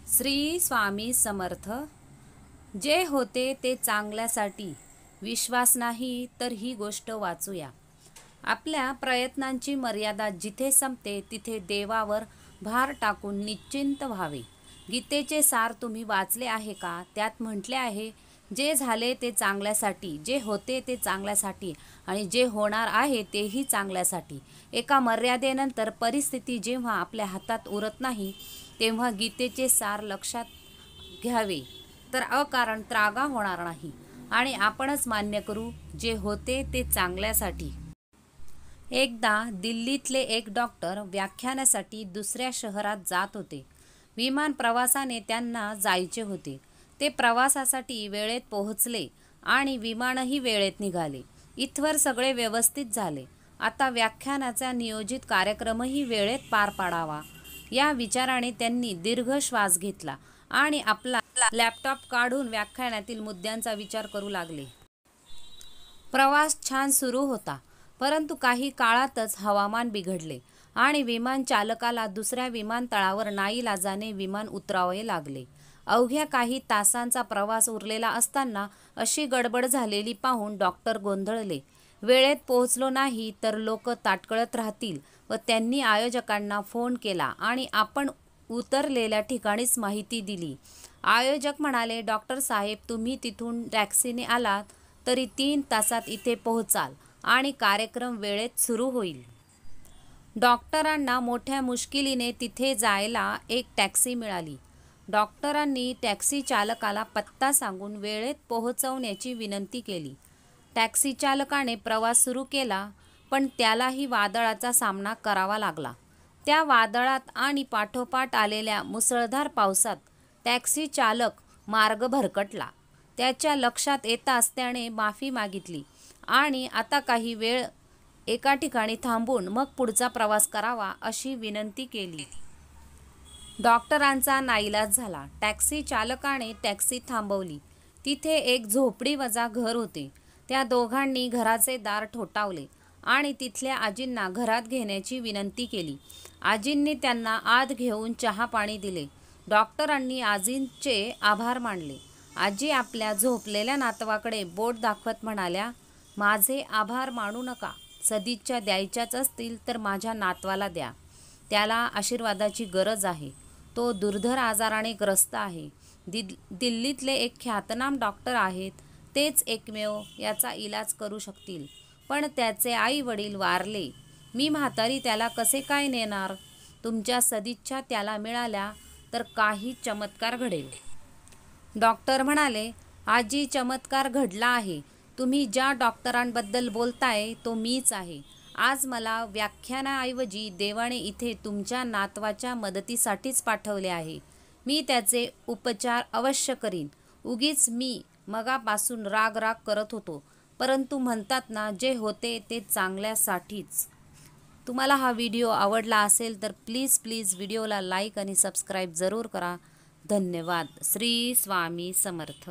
श्री स्वामी समर्थ। जे होते ते चांगल्यासाठी, विश्वास नाही तर ही गोष्ट वाचूया। आपल्या प्रयत्नांची मर्यादा जिथे संपते तिथे देवावर भार टाकून निश्चिंत व्हावे। गीतेचे सार तुम्ही वाचले आहे का? त्यात म्हटले आहे, जे झाले ते चांगल्यासाठी, जे होते ते चांगल्यासाठी आणि जे होणार आहे तेही चांगल्यासाठी। एका मर्यादेनंतर परिस्थिती जेव्हा आपल्या हातात उरत नाही तेव्हा गीतेचे सार लक्षात घ्यावे, तर अकारण त्रागा होणार नाही आणि आपणच मान्य करू, जे होते ते चांगल्यासाठी। एकदा दिल्लीतले एक डॉक्टर व्याख्यानासाठी दुसऱ्या शहरात जात होते। विमान प्रवासाने त्यांना जायचे होते। ते प्रवासासाठी वेळेत पोहोचले आणि विमानही वेळेत निघाले। इथवर सगळे व्यवस्थित झाले। आता व्याख्यानाचा नियोजित कार्यक्रमही वेळेत पार पाडावा, या विचाराने त्यांनी दीर्घ श्वास घेतला आणि आपला लॅपटॉप काढून व्याख्यानातील मुद्द्यांचा विचार करू लागले। प्रवास छान सुरू होता, परंतु काही काळातच हवामान बिघडले आणि विमान चालकाला दुसऱ्या विमानतळावर नाईलाजाने विमान उतरावे लागले। अवघ्या काही तासांचा प्रवास उरलेला असताना अशी गडबड झालेली पाहून डॉक्टर गोंधळले। वेळेत पोहोचलो नाही तर लोक ताटकळत राहतील व त्यांनी आयोजकांना फोन केला आणि आपण उतरलेल्या ठिकाणीच माहिती दिली। आयोजक म्हणाले, डॉक्टर साहेब, तुम्ही तिथून टॅक्सीने आलात तरी 3 तासात इथे पोहोचाल आणि कार्यक्रम वेळेत सुरू होईल। डॉक्टरांना मोठ्या मुश्किलीने तिथे जायला एक टॅक्सी मिळाली। डॉक्टरांनी टॅक्सी चालकाला पत्ता सांगून वेळेत पोहोचवण्याची विनंती केली। टॅक्सी चालकाने प्रवास सुरू केला, पण त्यालाही वादळाचा सामना करावा लागला। त्या वादळात आणि पाठोपाठ आलेल्या मुसळधार पावसात टॅक्सी चालक मार्ग भरकटला। त्याच्या लक्षात येताच त्याने माफी मागितली आणि आता काही वेळ एका ठिकाणी थांबून मग पुढचा प्रवास करावा अशी विनंती केली। डॉक्टरांचा नाईलाज झाला। टॅक्सी चालकाने टॅक्सी थांबवली। तिथे एक झोपडीवजा घर होते। त्या दोघांनी घराचे दार ठोठावले आणि तिथल्या आजींना घरात घेण्याची विनंती केली। आजींनी त्यांना आत घेऊन चहा पाणी दिले। डॉक्टरांनी आजींचे आभार मानले। आजी आपल्या झोपलेल्या नातवाकडे बोट दाखवत म्हणाल्या, माझे आभार मानू नका, सदिच्छा द्यायच्याच असतील तर माझ्या नातवाला द्या, त्याला आशीर्वादाची गरज आहे, तो दुर्धर आजाराने ग्रस्त आहे। दिल्लीतले एक ख्यातनाम डॉक्टर आहेत, तेच एकमेव याचा इलाज करू शकतील, पण त्याचे आई वडील वारले, मी म्हातारी त्याला कसे काय नेणार? तुमच्या सदिच्छा त्याला मिळाल्या तर काही चमत्कार घडेल। डॉक्टर म्हणाले, आजी, चमत्कार घडला आहे। तुम्ही ज्या डॉक्टरांबद्दल बोलताय तो मीच आहे। आज मला व्याख्यानाऐवजी देवाने इथे तुमच्या नातवाच्या मदतीसाठीच पाठवले आहे। मी त्याचे उपचार अवश्य करीन। उगीच मी मगापासून राग करत होतो, परंतु म्हणतात ना, जे होते ते चांगल्यासाठीच। तुम्हाला हा व्हिडिओ आवडला असेल तर प्लीज व्हिडिओला लाईक आणि सबस्क्राईब जरूर करा। धन्यवाद। श्री स्वामी समर्थ।